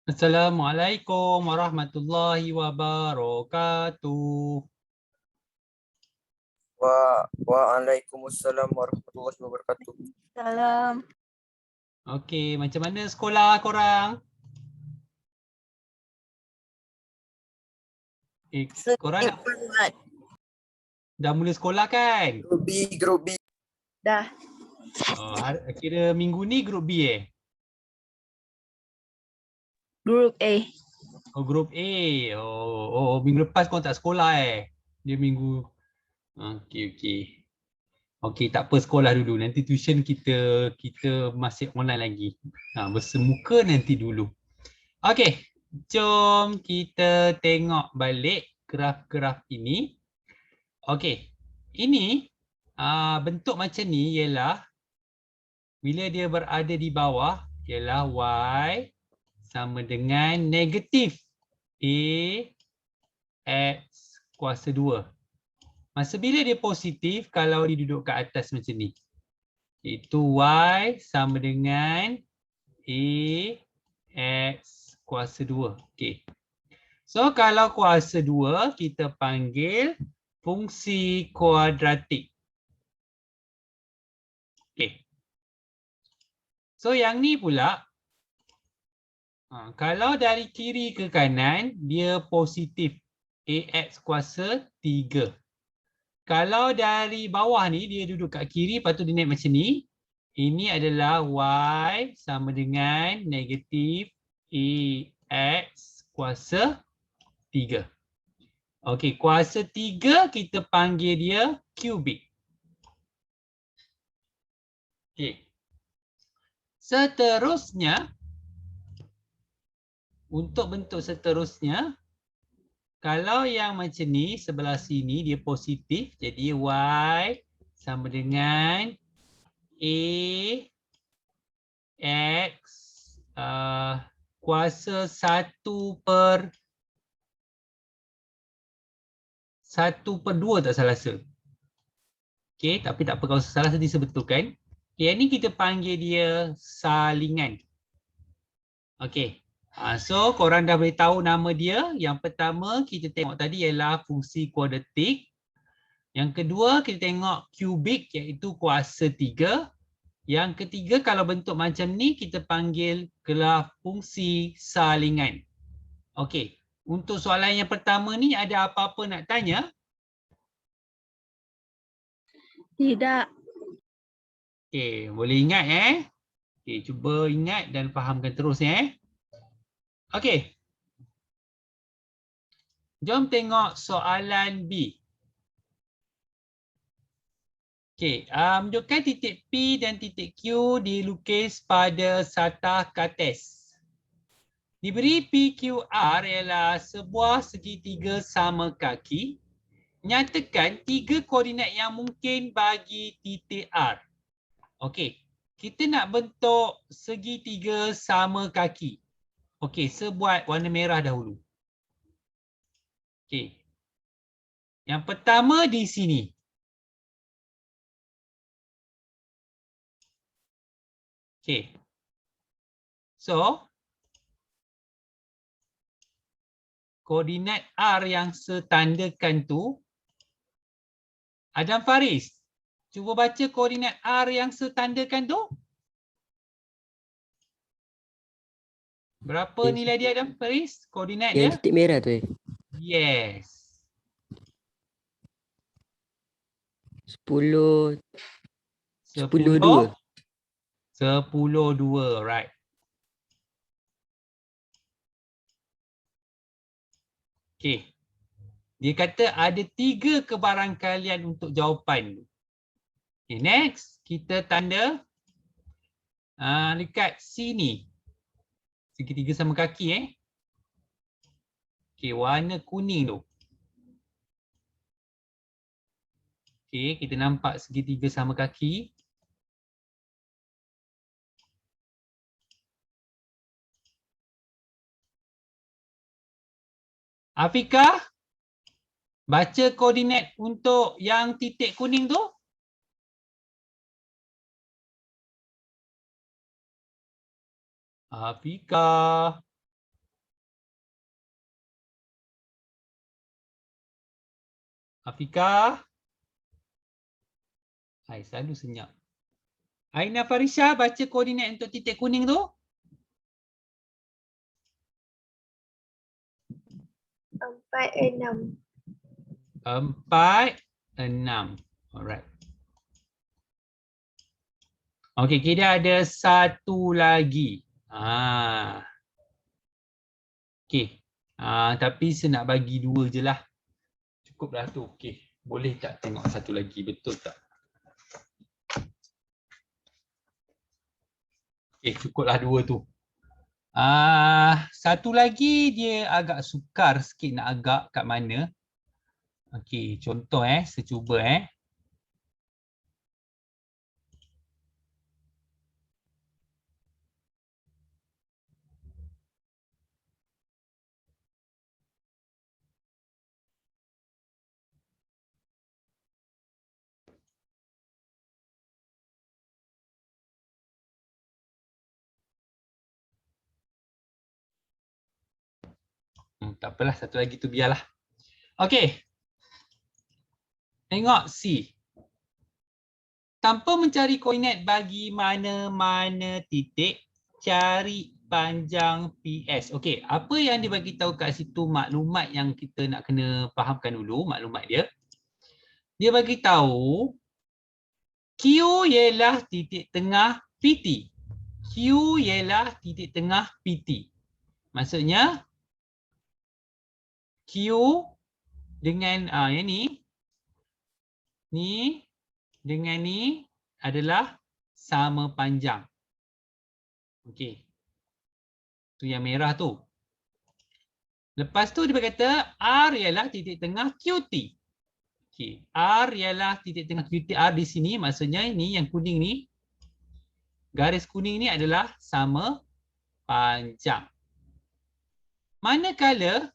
Assalamualaikum warahmatullahi wabarakatuh. Waalaikumsalam warahmatullahi wabarakatuh. Salam. Okey, macam mana sekolah korang? Korang Sikit penat. dah mula sekolah kan? Grup B. Dah. Oh, kira minggu ni grup B Grup A. Oh, grup A. Minggu lepas korang tak sekolah Dia minggu. Okey. Okey, tak apa, sekolah dulu. Nanti tuition kita masih online lagi. Bersemuka nanti dulu. Okey, jom kita tengok balik graf-graf ini. Okey, ini bentuk macam ni ialah bila dia berada di bawah ialah Y sama dengan negatif A X kuasa 2. Masa bila dia positif kalau dia duduk kat atas macam ni. Itu Y sama dengan A X kuasa 2. Okey. So kalau kuasa 2 kita panggil fungsi kuadratik. Okey. So yang ni pula kalau dari kiri ke kanan dia positif AX kuasa 3. Kalau dari bawah ni dia duduk kat kiri lepas tu dia naik macam ni. Ini adalah Y sama dengan negatif AX kuasa 3. Okey, kuasa 3 kita panggil dia kubik. Okey. Seterusnya, untuk bentuk seterusnya, kalau yang macam ni sebelah sini dia positif, jadi Y sama dengan AX kuasa 1/2 tak salah rasa. Okey, tapi tak apa, kalau salah tadi sebetulkan. Okey, yang ni kita panggil dia salingan. Okey. So korang dah boleh tahu nama dia. Yang pertama kita tengok tadi ialah fungsi kuadratik. Yang kedua kita tengok kubik iaitu kuasa 3. Yang ketiga kalau bentuk macam ni kita panggil graf fungsi salingan. Okey. Untuk soalan yang pertama ni ada apa-apa nak tanya? Tidak. Okey, boleh ingat Okey, cuba ingat dan fahamkan terus Okey. Jom tengok soalan B. Okey, menunjukkan titik P dan titik Q dilukis pada satah kates. Diberi PQR ialah sebuah segitiga sama kaki. Nyatakan 3 koordinat yang mungkin bagi titik R. Okey, kita nak bentuk segitiga sama kaki. Okey, sebuat warna merah dahulu. Okey. Yang pertama di sini. Okey. So, koordinat R yang setandakan tu, Adam Faris, cuba baca koordinat R yang setandakan tu. Berapa nilai dia Adam Faris? Koordinat dia? Yang titik merah tu Yes. 10 10 2. 10 2, right. Okey. Dia kata ada 3 kebarangkalian untuk jawapan. Okay, next kita tanda dekat sini. Segitiga sama kaki Okey, warna kuning tu. Okey, kita nampak segitiga sama kaki. Afika, baca koordinat untuk yang titik kuning tu. Afika. Afika. Hai, selalu senyap. Aina Farisha, baca koordinat untuk titik kuning tu. 4, 6. 4, 6. Alright. Okey, kita ada satu lagi. Okey. Tapi saya nak bagi 2 je lah. Cukup dah tu. Okey. Boleh tak tengok satu lagi? Betul tak? Okey, cukuplah 2 tu. Satu lagi dia agak sukar sikit nak agak kat mana. Okey, contoh saya cuba tak apalah, satu lagi tu biarlah. Okey. Tengok C. Tanpa mencari koordinat bagi mana-mana titik, cari panjang PS. Okey, apa yang dia bagi tahu kat situ, maklumat yang kita nak kena fahamkan dulu, maklumat dia. Dia bagi tahu Q ialah titik tengah PT. Q ialah titik tengah PT. Maksudnya Q dengan yang ni dengan ni adalah sama panjang. Okey. Tu yang merah tu. Lepas tu dia berkata R ialah titik tengah QT. Okey, R ialah titik tengah QT. R di sini maksudnya ini yang kuning ni, garis kuning ni adalah sama panjang. Manakala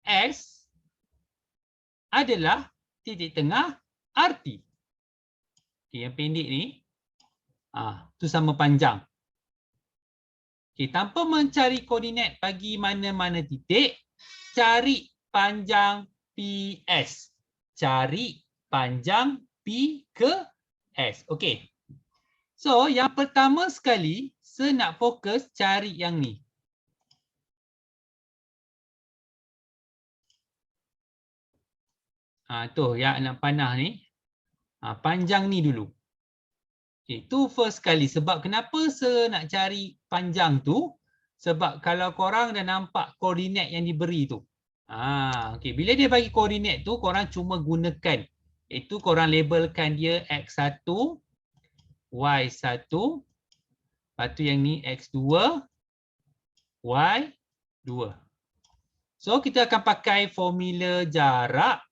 S adalah titik tengah RT. Okey, yang pendek ni tu sama panjang. Okey, tanpa mencari koordinat bagi mana-mana titik, cari panjang PS. Cari panjang P ke S. Okey. So, yang pertama sekali, saya nak fokus cari yang ni. Tu yang nak panah ni. Panjang ni dulu. Okay, tu first kali. Sebab kenapa saya nak cari panjang tu? Sebab kalau korang dah nampak koordinat yang diberi tu. Okay. Bila dia bagi koordinat tu, korang cuma gunakan. Itu korang labelkan dia X1, Y1. Lepas tu yang ni X2, Y2. So kita akan pakai formula jarak.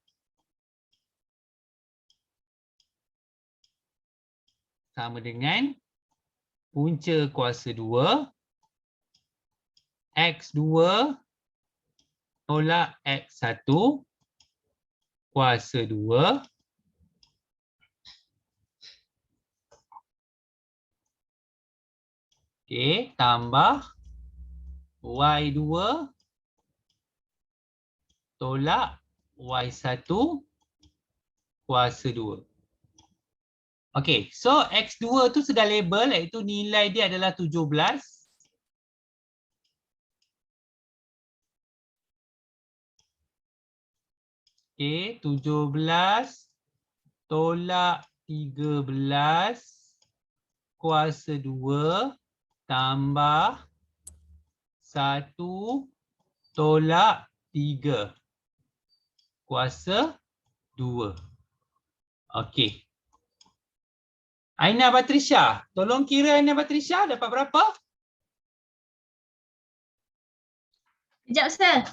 Sama dengan punca kuasa 2 X2 tolak X1 kuasa 2 okey, tambah Y2 tolak Y1 kuasa 2. Okey, so X2 tu sudah label iaitu nilai dia adalah 17. Okey, 17 tolak 13 kuasa 2 tambah 1 tolak 3 kuasa 2. Okey. Aina Batrisha, tolong kira Aina Batrisha dapat berapa? Sekejap, Sir.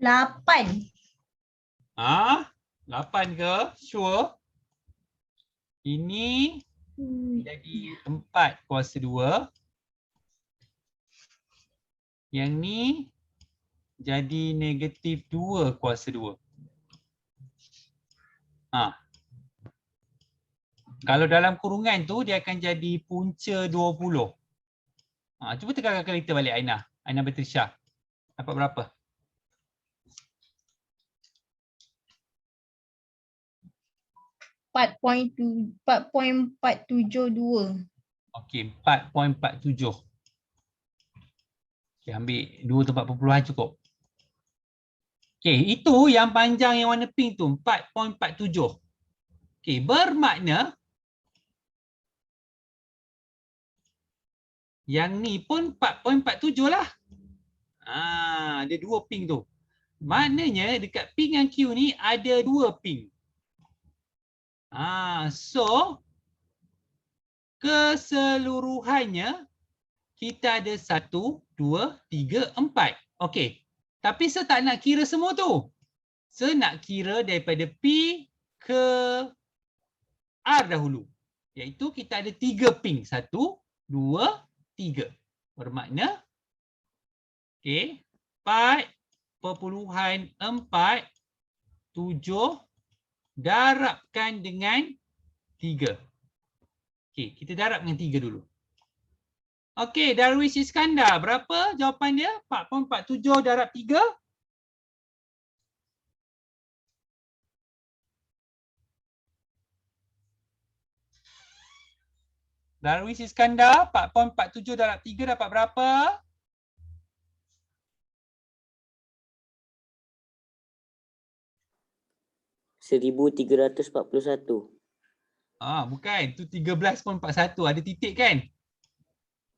8. 8 ke? Sure? Ini jadi 4 kuasa 2. Yang ni jadi negatif 2 kuasa 2. Kalau dalam kurungan tu dia akan jadi punca 20. Cuba tekan kalkulator balik Aina. Aina Batrisya. Dapat berapa? Empat point 472. Okey, 4.47. Okey, ambil 2 tempat perpuluhan cukup. Okey, itu yang panjang yang warna pink tu 4.47. Okey, bermakna yang ni pun 4.47 lah. Ada 2 pink tu. Maknanya dekat pink yang Q ni ada 2 pink. So keseluruhannya kita ada 1, 2, 3, 4. Okey. Tapi saya tak nak kira semua tu. Saya nak kira daripada P ke R dahulu. Iaitu kita ada 3 ping. 1, 2, 3. Bermakna okey, 4.47 darabkan dengan 3. Okey, kita darab dengan 3 dulu. Okey, Darwish Iskandar, berapa jawapan dia? 4.47 darab 3? Darwish Iskandar, 4.47 darab 3 dapat berapa? $1,341. Bukan. Itu 13.41. Ada titik kan?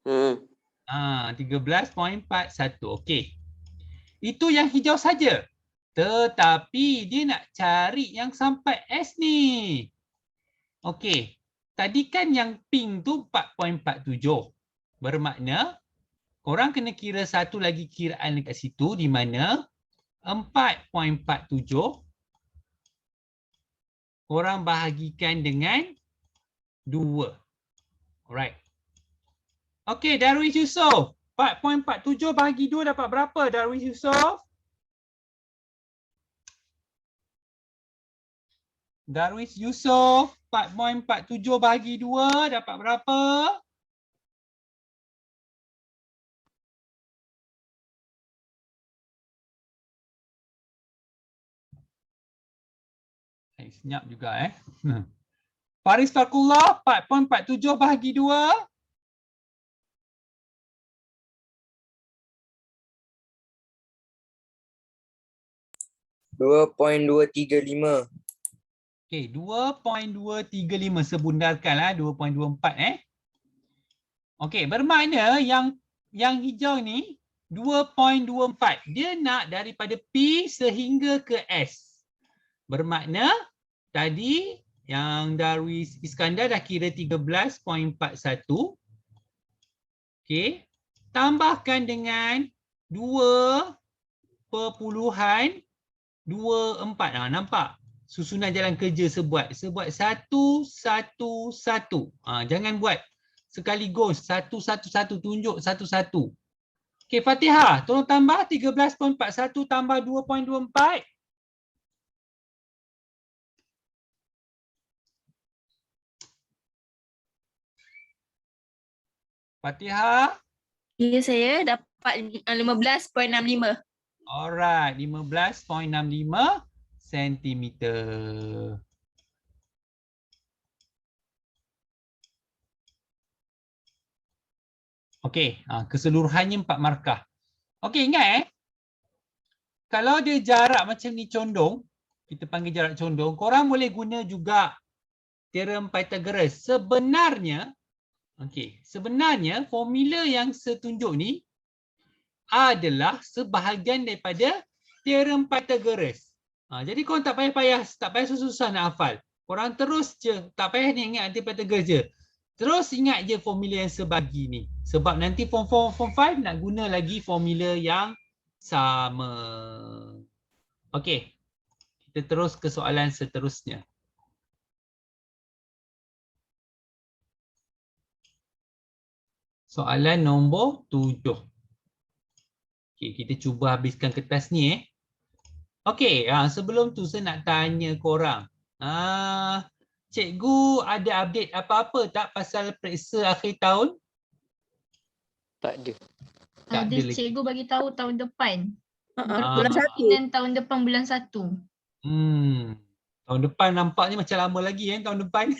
13.41. Okey. Itu yang hijau saja. Tetapi dia nak cari yang sampai S ni. Okey. Tadi kan yang pink tu 4.47. Bermakna korang kena kira satu lagi kiraan dekat situ di mana 4.47 korang bahagikan dengan 2. Alright. Okey, Darwish Yusof. 4.47 bahagi 2 dapat berapa, Darwish Yusof? Darwish Yusof, 4.47 bahagi 2 dapat berapa? Senyap juga Faris Fakullah, 4.47 bahagi 2. 2.235. Okey, 2.235 sebundarkanlah 2.24 Okey, bermakna yang hijau ni 2.24. Dia nak daripada P sehingga ke S. Bermakna tadi yang Darwish Iskandar dah kira 13.41. Okey, tambahkan dengan 2.24. Nampak? Susunan jalan kerja sebuat 1, 1, 1. Jangan buat sekaligus 1, 1, 1. Tunjuk satu-satu. Okey, Fatihah, tolong tambah 13.41 tambah 2.24. Fatihah. Ya, saya dapat 15.65. Alright, 15.65 sentimeter. Okey, keseluruhannya 4 markah. Okey, ingat kalau dia jarak macam ni condong, kita panggil jarak condong, korang boleh guna juga teorem Pythagoras. Sebenarnya formula yang saya tunjuk ni adalah sebahagian daripada teorem Pythagoras. Jadi korang tak payah susah-susah nak hafal. Korang terus je, tak payah ni ingat anti Pythagoras je. Terus ingat je formula yang sebagi ni. Sebab nanti form 4, form 5 nak guna lagi formula yang sama. Okey. Kita terus ke soalan seterusnya. Soalan nombor 7. Okey, kita cuba habiskan kertas ni Okey, sebelum tu saya nak tanya korang. Cikgu ada update apa-apa tak pasal periksa akhir tahun? Tak ada. Tak Ada ada lagi. cikgu bagi tahu tahun depan. Bulan 1. Kemungkinan tahun depan bulan 1. Tahun depan nampaknya macam lama lagi tahun depan.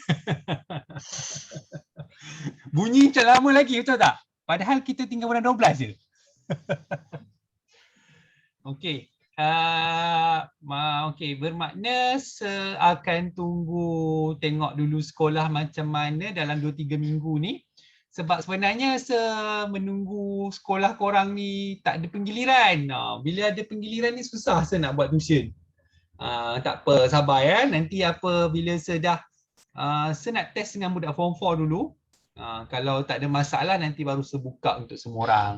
Bunyi macam lama lagi, betul tak? Padahal kita tinggal bulan 12 je. Okey. Okey, bermakna akan tunggu tengok dulu sekolah macam mana dalam 2-3 minggu ni. Sebab sebenarnya menunggu sekolah korang ni tak ada penggiliran. Bila ada penggiliran ni susah saya nak buat tuition. Tak apa, sabar ya. Nanti bila saya nak test dengan budak form 4 dulu. Kalau tak ada masalah nanti baru saya buka untuk semua orang.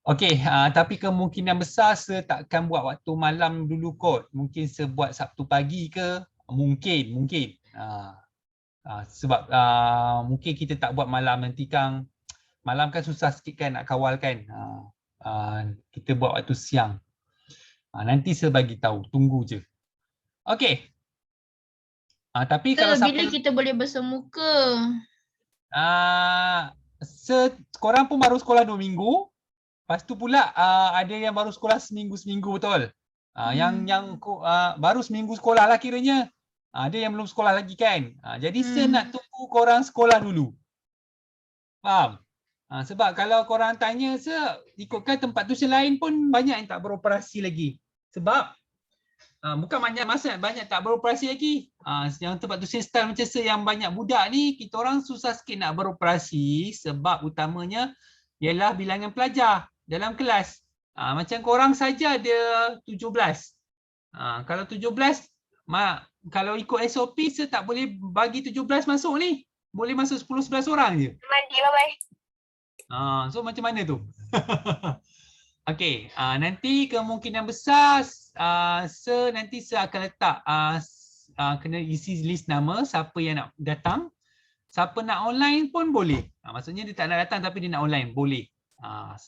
Okey, tapi kemungkinan besar saya takkan buat waktu malam dulu kot. Mungkin saya buat Sabtu pagi ke? Mungkin. Sebab mungkin kita tak buat malam, nanti kan malam kan susah sikit kan nak kawal kan. Kita buat waktu siang. Nanti saya bagi tahu, tunggu je. Okey. Tapi kalau Bila kita boleh bersemuka? korang pun baru sekolah 2 minggu. Lepas tu pula ada yang baru sekolah seminggu betul. Yang baru seminggu sekolah lah kiranya. Ada yang belum sekolah lagi kan. Jadi saya nak tunggu korang sekolah dulu. Faham? Sebab kalau korang tanya saya ikutkan tempat tuition lain pun banyak yang tak beroperasi lagi. Sebab bukan banyak tak beroperasi lagi. Yang tempat tuition style macam saya yang banyak budak ni, kita orang susah sikit nak beroperasi sebab utamanya ialah bilangan pelajar dalam kelas. Macam korang saja ada 17. Kalau 17, kalau ikut SOP saya tak boleh bagi 17 masuk ni. Boleh masuk 10-11 orang je. Mandi, bye-bye. So macam mana tu? Okey, nanti kemungkinan besar nanti saya akan letak kena isi list nama siapa yang nak datang. Siapa nak online pun boleh. Maksudnya dia tak nak datang tapi dia nak online, boleh.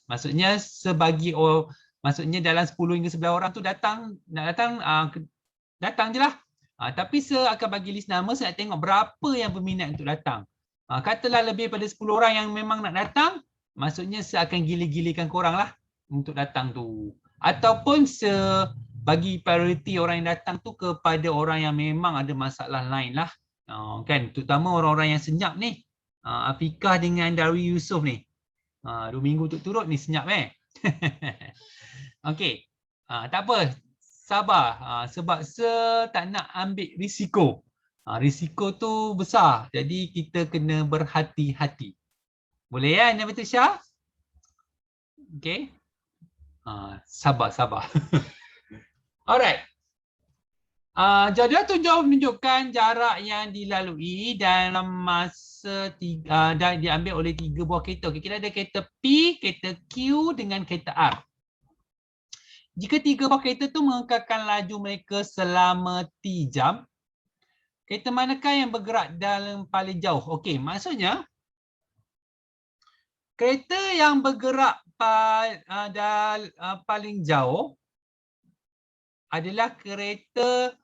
Maksudnya maksudnya dalam 10 hingga 11 orang tu datang je lah. Tapi saya akan bagi list nama, saya nak tengok berapa yang berminat untuk datang. Katalah lebih daripada 10 orang yang memang nak datang, maksudnya saya akan gila-gilakan korang lah untuk datang tu. Ataupun saya bagi priority orang yang datang tu kepada orang yang memang ada masalah lain lah. Kan, terutama orang-orang yang senyap ni. Afikah dengan Darwi Yusof ni. 2 minggu turut ni senyap Okey. Tak apa. Sabar. Sebab saya tak nak ambil risiko. Risiko tu besar. Jadi kita kena berhati-hati. Boleh ya, Nabi Syah? Okey. Sabar. Alright. Jadual tunjuk menunjukkan jarak yang dilalui dalam masa diambil oleh 3 buah kereta. Okay, kita ada kereta P, kereta Q dengan kereta R. Jika 3 buah kereta tu mengekalkan laju mereka selama T jam, kereta manakah yang bergerak dalam paling jauh? Okey, maksudnya kereta yang bergerak paling jauh adalah kereta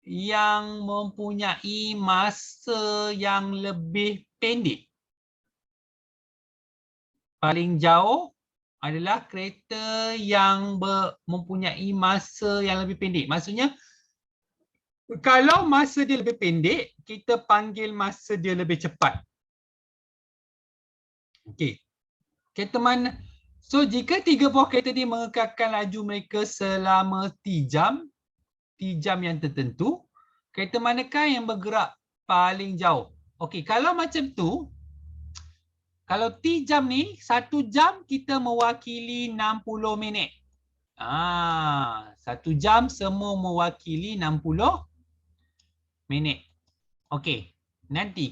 yang mempunyai masa yang lebih pendek. Paling jauh adalah kereta yang mempunyai masa yang lebih pendek. Maksudnya, kalau masa dia lebih pendek, kita panggil masa dia lebih cepat. Okey. Kereta mana? So, jika 3 buah kereta ni mengekalkan laju mereka selama T jam yang tertentu, kereta manakah yang bergerak paling jauh? Okey, kalau macam tu, kalau T jam ni, 1 jam kita mewakili 60 minit. 1 jam semua mewakili 60 minit. Okey, nanti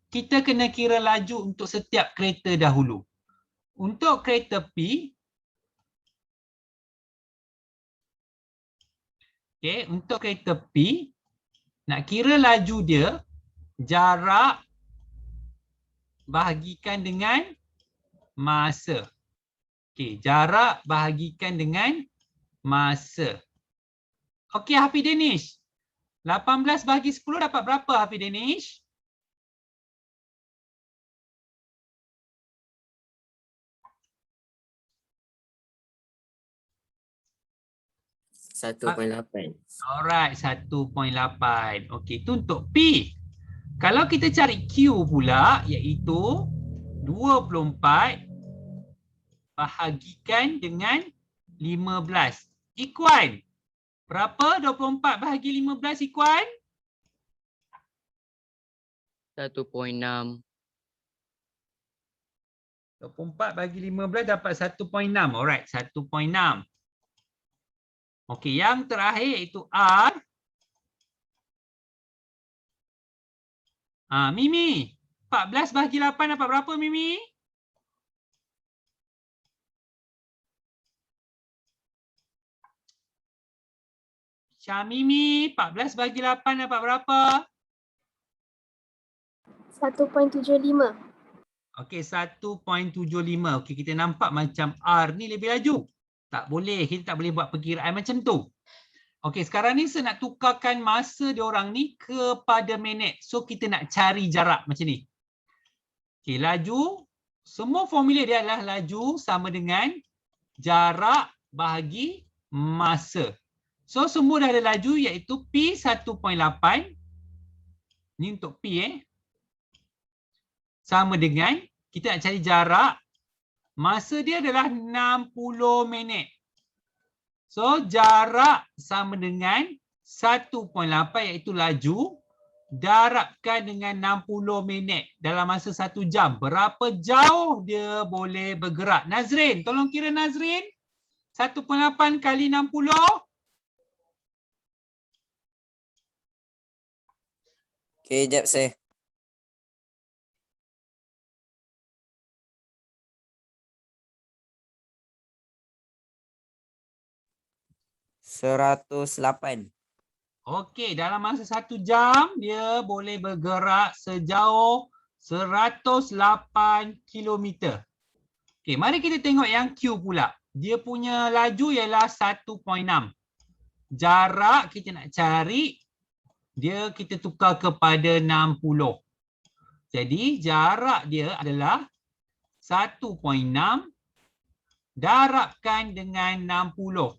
kita kena kira laju untuk setiap kereta dahulu. Untuk kereta P, Okey, untuk kereta P, nak kira laju dia, jarak bahagikan dengan masa. Okey, jarak bahagikan dengan masa. Okey, Hafiz Danish. 18 bahagi 10 dapat berapa, Hafiz Danish? Satu 1.8. Alright, 1.8. Okey, itu untuk P. Kalau kita cari Q pula, iaitu 24 bahagikan dengan 15. Ikhwan, berapa 24 bahagi 15, Ikhwan? 1.6. 24 bagi 15 dapat 1.6. Alright, 1.6. Okey, yang terakhir iaitu R. Mimi, 14 bahagi 8 dapat berapa, Mimi? Syamimi, 14 bagi 8 dapat berapa? 1.75. Okey, 1.75. Okey, kita nampak macam R ni lebih laju. Tak boleh, kita tak boleh buat perkiraan macam tu. Okey, sekarang ni saya nak tukarkan masa diorang ni kepada minit. So, kita nak cari jarak macam ni. Okey, laju. Semua formula dia adalah laju sama dengan jarak bahagi masa. So, semua dah ada laju iaitu P 1.8. Ni untuk P sama dengan, kita nak cari jarak, masa dia adalah 60 minit. So, jarak sama dengan 1.8 iaitu laju, darabkan dengan 60 minit dalam masa 1 jam. Berapa jauh dia boleh bergerak? Nazrin, tolong kira Nazrin. 1.8 kali 60. Okey, jap saya. $108. Okey, dalam masa 1 jam, dia boleh bergerak sejauh 108 kilometer. Okey, mari kita tengok yang Q pula. Dia punya laju ialah 1.6. Jarak kita nak cari, dia kita tukar kepada 60. Jadi jarak dia adalah 1.6 darabkan dengan 60.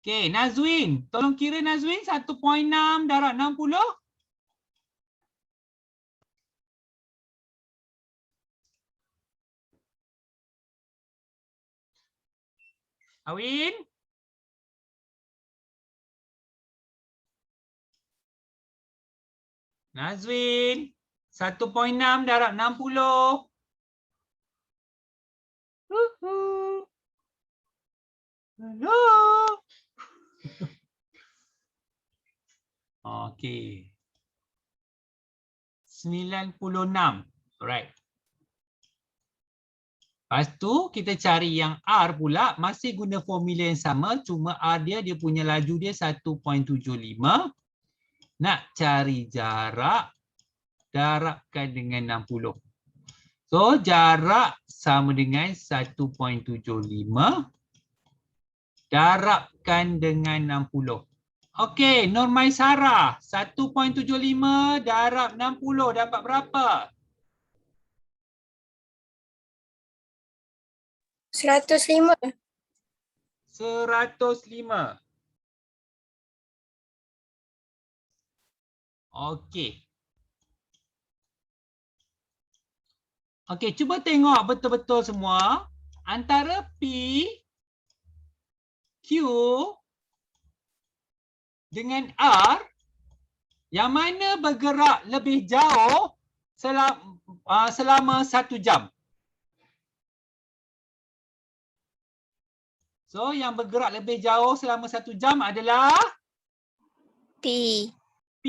Okey, Nazwin. Tolong kira Nazwin, 1.6 darab 60. Awin? Nazwin, 1.6 darab 60. Hello. Okey. 96. Alright. Lepas tu kita cari yang R pula, masih guna formula yang sama, cuma R dia punya laju dia 1.75. Nak cari jarak, darabkan dengan 60. So jarak sama dengan 1.75 darabkan dengan 60. Okey, Nur Maisara, 1.75 darab 60 dapat berapa? 105. 105. Okey. Okey, cuba tengok betul-betul semua. Antara P, Q dengan R, yang mana bergerak lebih jauh selama 1 jam? So, yang bergerak lebih jauh selama 1 jam adalah P. P.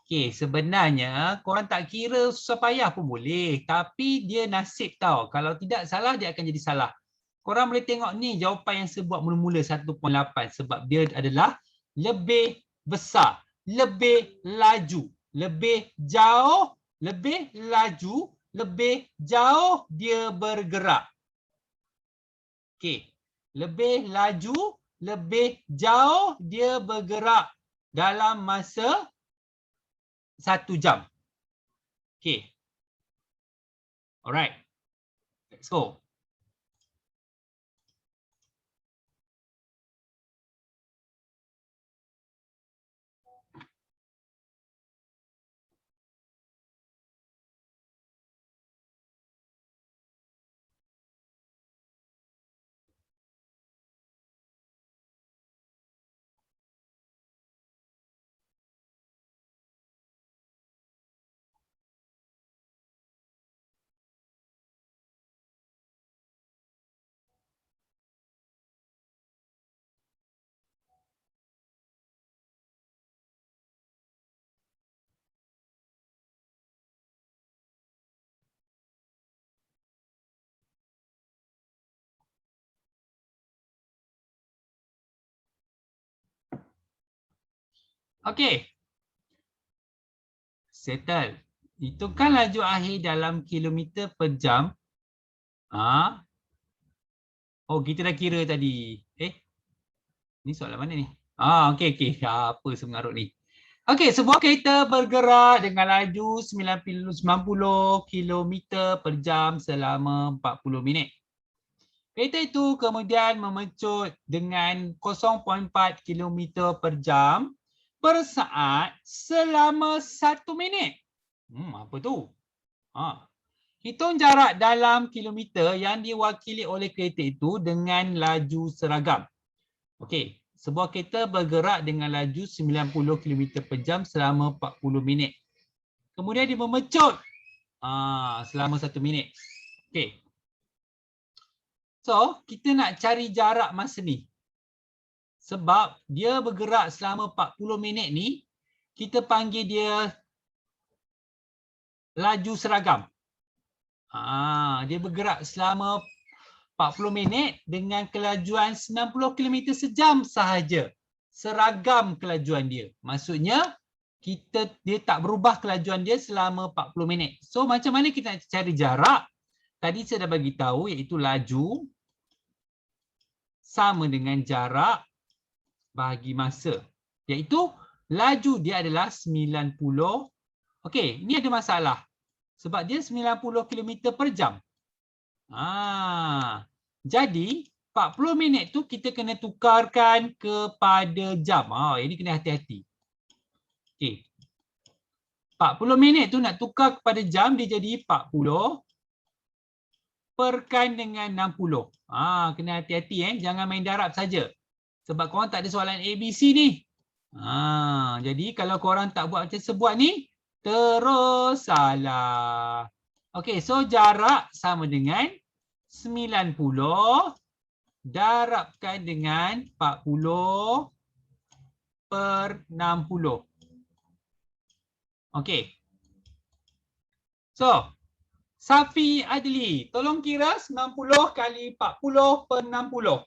Okey, sebenarnya korang tak kira susah payah pun boleh. Tapi dia nasib tau. Kalau tidak salah, dia akan jadi salah. Korang boleh tengok ni jawapan yang saya buat mula-mula 1.8 sebab dia adalah lebih besar, lebih laju, lebih jauh, lebih laju, lebih jauh dia bergerak. Okey. Lebih laju, lebih jauh dia bergerak dalam masa 1 jam. Okey. Alright. Let's go. Okey. Settle. Hitungkan laju akhir dalam kilometer per jam. Oh, kita dah kira tadi. Ni soalan mana ni? Okey. Apa semengarut ni? Okey, sebuah kereta bergerak dengan laju 90 km per jam selama 40 minit. Kereta itu kemudian memecut dengan 0.4 km per jam per saat selama 1 minit. Apa tu? Hitung jarak dalam kilometer yang diwakili oleh kereta itu dengan laju seragam. Okey, sebuah kereta bergerak dengan laju 90 km per jam selama 40 minit. Kemudian dia memecut selama 1 minit. Okey. So, kita nak cari jarak masa ni. Sebab dia bergerak selama 40 minit ni, kita panggil dia laju seragam. Dia bergerak selama 40 minit dengan kelajuan 90 km sejam sahaja. Seragam kelajuan dia. Maksudnya, dia tak berubah kelajuan dia selama 40 minit. So, macam mana kita nak cari jarak? Tadi saya dah bagi tahu iaitu laju sama dengan jarak bahagi masa. Iaitu laju dia adalah 90. Okey, ini ada masalah. Sebab dia 90 km per jam. Jadi 40 minit tu kita kena tukarkan kepada jam. Ini kena hati-hati. Okey. 40 minit tu nak tukar kepada jam, dia jadi 40 perkan dengan 60. Kena hati-hati jangan main darab saja. Sebab korang tak ada soalan ABC ni. Jadi kalau korang tak buat macam sebuat ni, terus salah. Okey, so jarak sama dengan 90 darabkan dengan 40 per 60. Okey. So, Safi Adli, tolong kira 90 kali 40 per 60.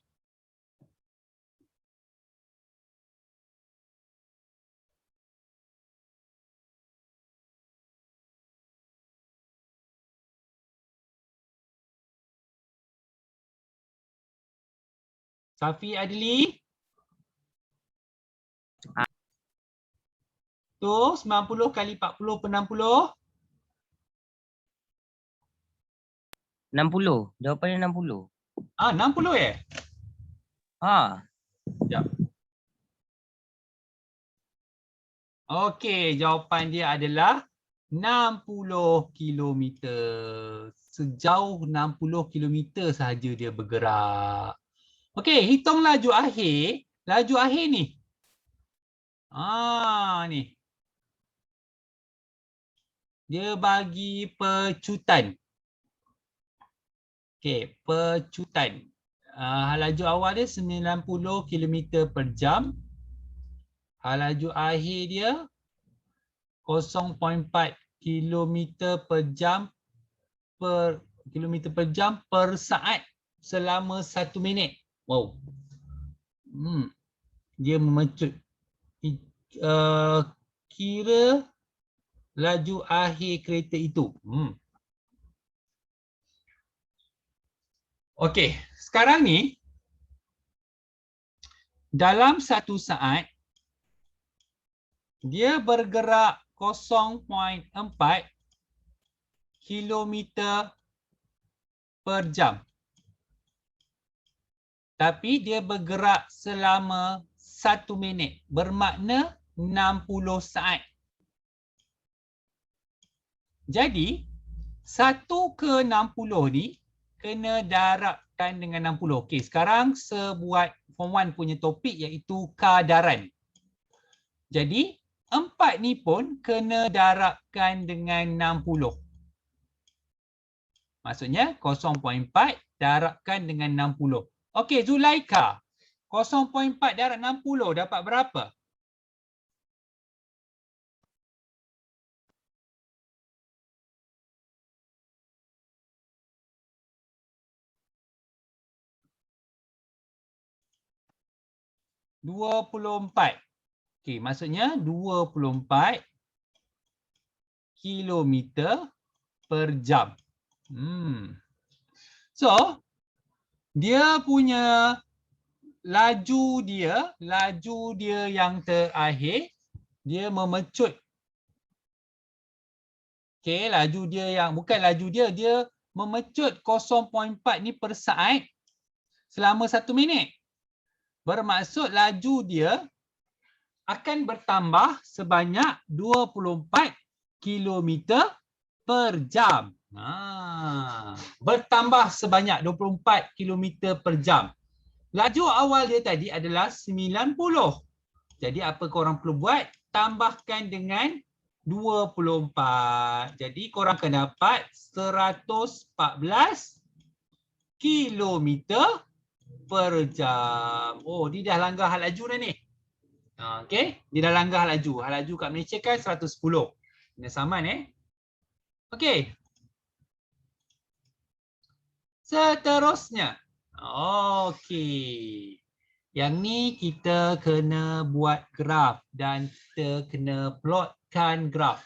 Safi Adli. Tu 90 kali 40 per 60. 60. Jawapannya 60. 60 Sekejap. Okey, jawapan dia adalah 60 km. Sejauh 60 km sahaja dia bergerak. Okey, hitung laju akhir. Laju akhir ni. Ni. Dia bagi pecutan. Okey, pecutan. Laju awal dia 90 km per jam. Laju akhir dia 0.4 km per jam per saat selama 1 minit. Wow. Dia memecut. Kira laju akhir kereta itu. Okey, sekarang ni dalam 1 saat dia bergerak 0.4 kilometer per jam. Tapi dia bergerak selama 1 minit. Bermakna 60 saat. Jadi 1 ke 60 ni kena darabkan dengan 60. Okey, sekarang sebuat Form 1 punya topik iaitu kadaran. Jadi 4 ni pun kena darabkan dengan 60. Maksudnya 0.4 darabkan dengan 60. Okey, Zulaika. 0.4 darab 60 dapat berapa? $24. Okey, maksudnya 24 kilometer per jam. So, dia punya laju dia yang terakhir, dia memecut. Okey, laju dia yang, bukan laju dia memecut 0.4 ni per saat selama 1 minit. Bermaksud laju dia akan bertambah sebanyak 24 kilometer per jam. Bertambah sebanyak 24 kilometer per jam. Laju awal dia tadi adalah 90. Jadi apa korang perlu buat? Tambahkan dengan 24. Jadi korang akan dapat 114 kilometer per jam. Oh, dia dah langgar had laju dah ni. Okey, dia dah langgar had laju. Had laju kat Malaysia kan 110. Kena saman Okey. Seterusnya. Okey. Yang ni kita kena buat graf dan kita kena plotkan graf.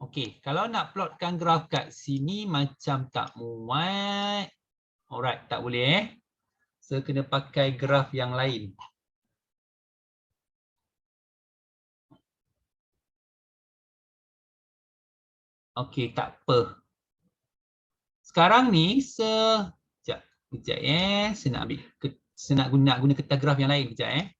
Okey, kalau nak plotkan graf kat sini macam tak muat. Alright, tak boleh So kena pakai graf yang lain. Okey, tak apa. Sekarang ni kejap saya nak ambil saya nak guna kertas graf yang lain kejap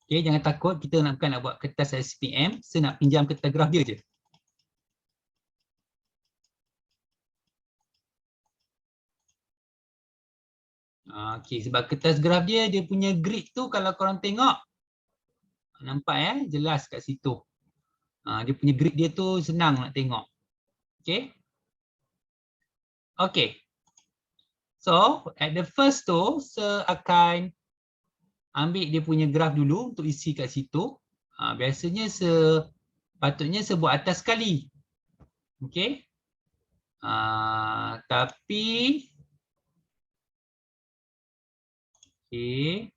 Okey, jangan takut, kita bukan nak buat kertas SPM, saya nak pinjam kertas graf dia je. Okey, sebab kertas graf dia punya grid tu kalau korang tengok, nampak jelas kat situ. Dia punya grid dia tu senang nak tengok. Okey. Okey. So, at the first tu, saya akan ambil dia punya graf dulu untuk isi kat situ. Biasanya patutnya saya buat atas sekali. Okey. Tapi okey.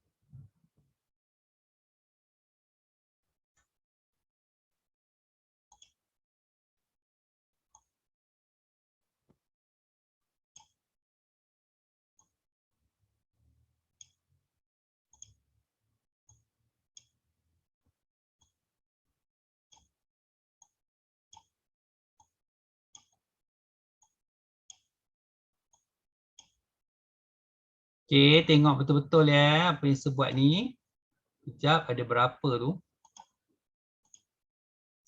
Okey, tengok betul-betul apa yang saya buat ni. Sekejap, ada berapa tu?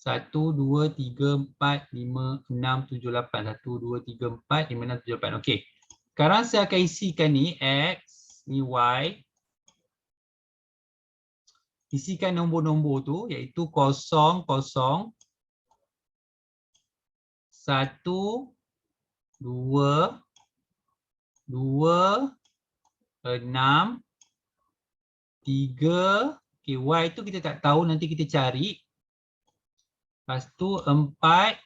1, 2, 3, 4, 5, 6, 7, 8. 1, 2, 3, 4, 5, 6, 7, 8. Okey. Sekarang saya akan isikan ni X, ni Y. Isikan nombor-nombor tu iaitu 0, 0, 1, 2, 2, 6, 3. Okey, Y tu kita tak tahu, nanti kita cari. Lepas tu 4,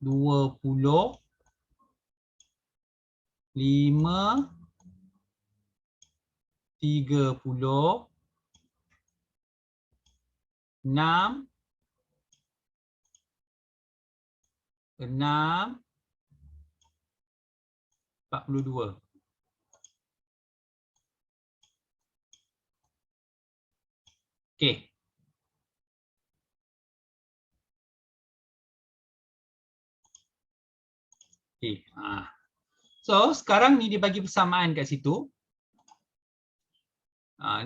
20, 5, 30, 6, 6, 42. Okey. Okey. So, sekarang ni dia bagi persamaan kat situ.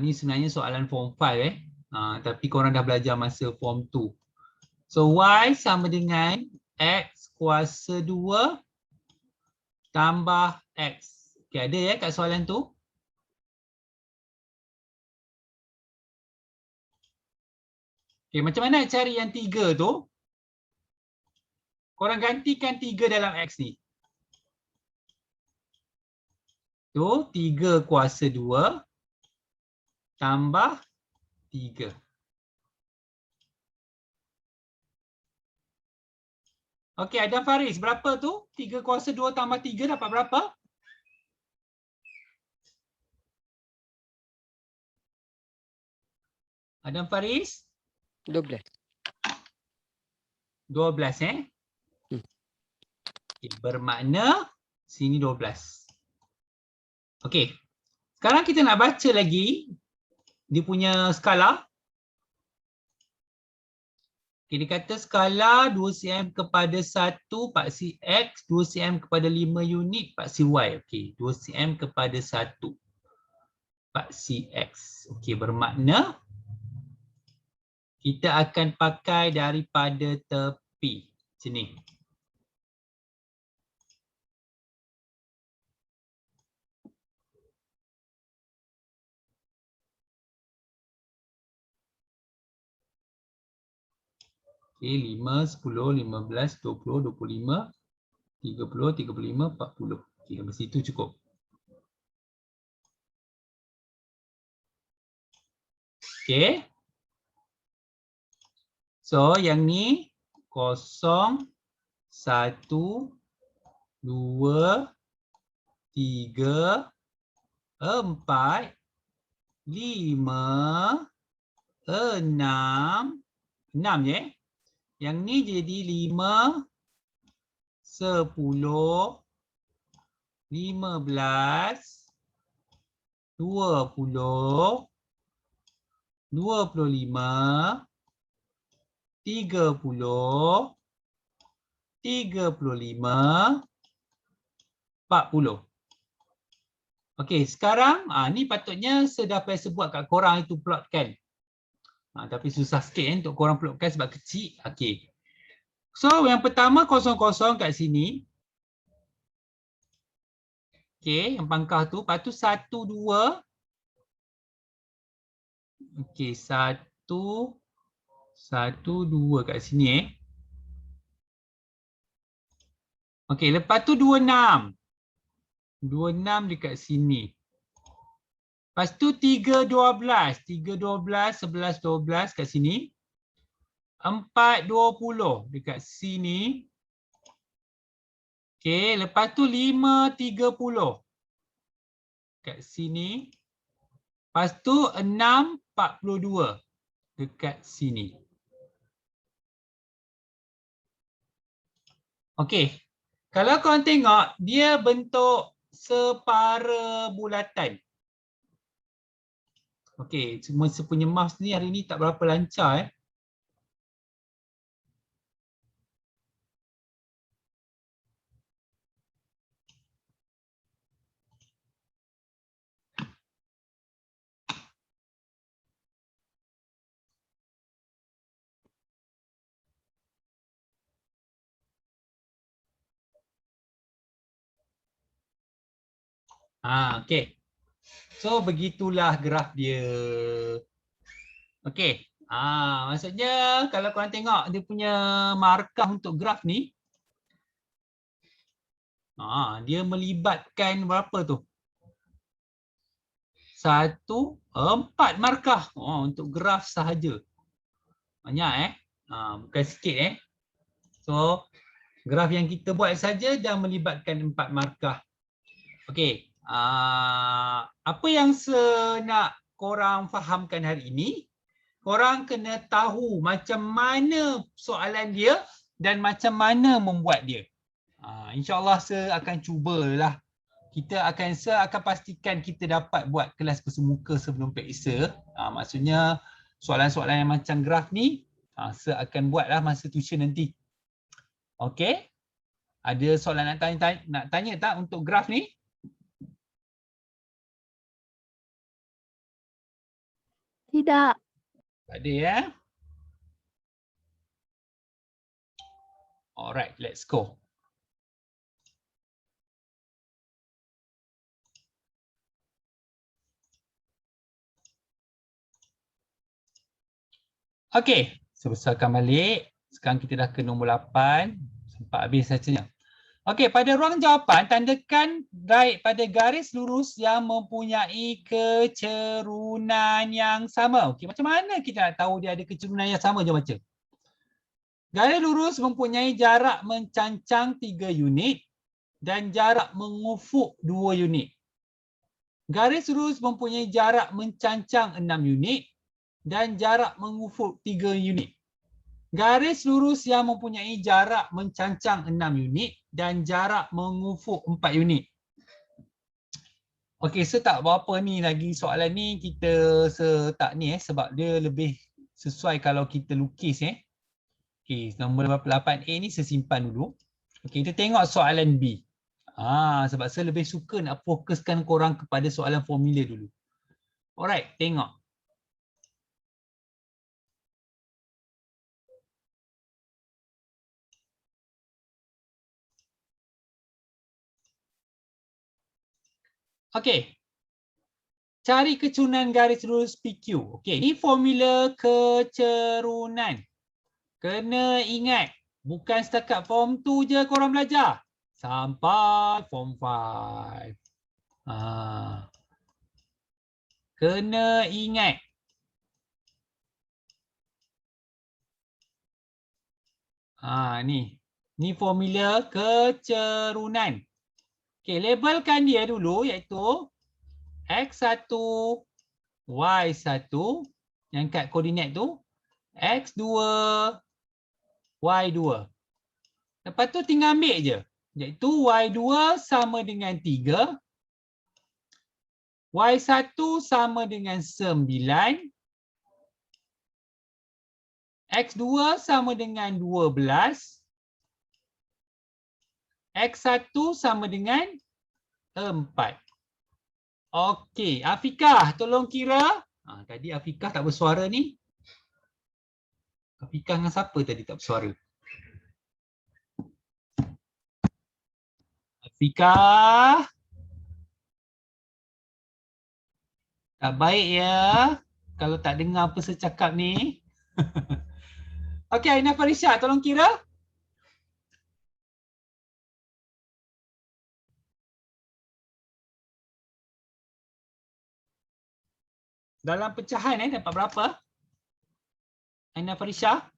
Ni sebenarnya soalan form 5 tapi korang dah belajar masa form 2. So, Y sama dengan X kuasa 2 tambah X. Okey, ada ya kat soalan tu? Okey, macam mana nak cari yang 3 tu? Korang gantikan 3 dalam X ni. Tu 3 kuasa 2 tambah 3. Okey, Adam Faris, berapa tu? 3 kuasa 2 tambah 3 dapat berapa? Adam Faris? 12. 12 Okay, bermakna sini 12. Okey. Sekarang kita nak baca lagi dia punya skala. Okay, dia kata skala 2 cm kepada 1 paksi X, 2 cm kepada 5 unit paksi Y. Okey, 2 cm kepada 1 paksi X. Okey, bermakna kita akan pakai daripada tepi. Sini. Okey, 5, 10, 15, 20, 25, 30, 35, 40. Okey, sampai situ cukup. Okey. So, yang ni 0, 1, 2, 3, 4, 5, 6. 6 je. Yang ni jadi 5, 10, 15, 20, 25, 30, 35, 40. Okey, sekarang ni patutnya saya dah biasa buat kat korang itu plotkan. Tapi susah sikit untuk korang plotkan sebab kecil. Okey. So, yang pertama 0, 0 kat sini. Okey, yang pangkah tu. Lepas tu 1, 2. Okey, 1, 2 kat sini Okey, lepas tu 26. 26 dekat sini. Lepas tu 3, 12. 3, 12, 11, 12 kat sini. 4, 20 dekat sini. Okey, lepas tu 5, 30 kat sini. Lepas tu 6, 42 dekat sini. Okey. Kalau korang tengok, dia bentuk separa bulatan. Okey, semua saya punya mouse ni hari ni tak berapa lancar Okey. So begitulah graf dia. Okey. Maksudnya kalau korang tengok dia punya markah untuk graf ni, dia melibatkan berapa tu? 1, 4 markah untuk graf sahaja. Banyak bukan sikit So graf yang kita buat saja dah melibatkan 4 markah. Okey. Apa yang nak korang fahamkan hari ini? Korang kena tahu macam mana soalan dia dan macam mana membuat dia. InsyaAllah saya akan cubalah. Saya akan pastikan kita dapat buat kelas bersemuka sebelum periksa. Maksudnya soalan-soalan yang macam graf ni, saya akan buatlah masa tuition nanti. Okey? Ada soalan nak tanya tak untuk graf ni? Tidak. Tak ada ya? Alright, let's go. Okey, sebesarkan balik. Sekarang kita dah ke nombor 8. Sempat habis sacanya. Okey, pada ruang jawapan, tandakan right pada garis lurus yang mempunyai kecerunan yang sama. Okey, macam mana kita nak tahu dia ada kecerunan yang sama? Jom baca. Garis lurus mempunyai jarak mencancang 3 unit dan jarak mengufuk 2 unit. Garis lurus mempunyai jarak mencancang 6 unit dan jarak mengufuk 3 unit. Garis lurus yang mempunyai jarak mencancang 6 unit dan jarak mengufuk 4 unit. Okey, saya tak berapa ni lagi soalan ni kita tak ni sebab dia lebih sesuai kalau kita lukis Okey, nombor 8A ni saya simpan dulu. Okey, kita tengok soalan B. Sebab saya lebih suka nak fokuskan korang kepada soalan formula dulu. Alright, tengok. Okey. Cari kecerunan garis lurus PQ. Okey, ini formula kecerunan. Kena ingat, bukan setakat form 2 je korang belajar. Sampai form 5. Kena ingat. Ni formula kecerunan. Okey, labelkan dia dulu iaitu X1, Y1 yang kat koordinat tu, X2, Y2. Lepas tu tinggal ambil je. Iaitu Y2 sama dengan 3, Y1 sama dengan 9, X2 sama dengan 12, X1 sama dengan 4. Okey, Afikah tolong kira. Tadi Afikah tak bersuara ni. Afikah dengan siapa tadi tak bersuara? Afikah. Tak baik ya kalau tak dengar apa saya cakap ni. Okey, Aina Farisha tolong kira. Dalam pecahan dapat berapa? Aina Farisha?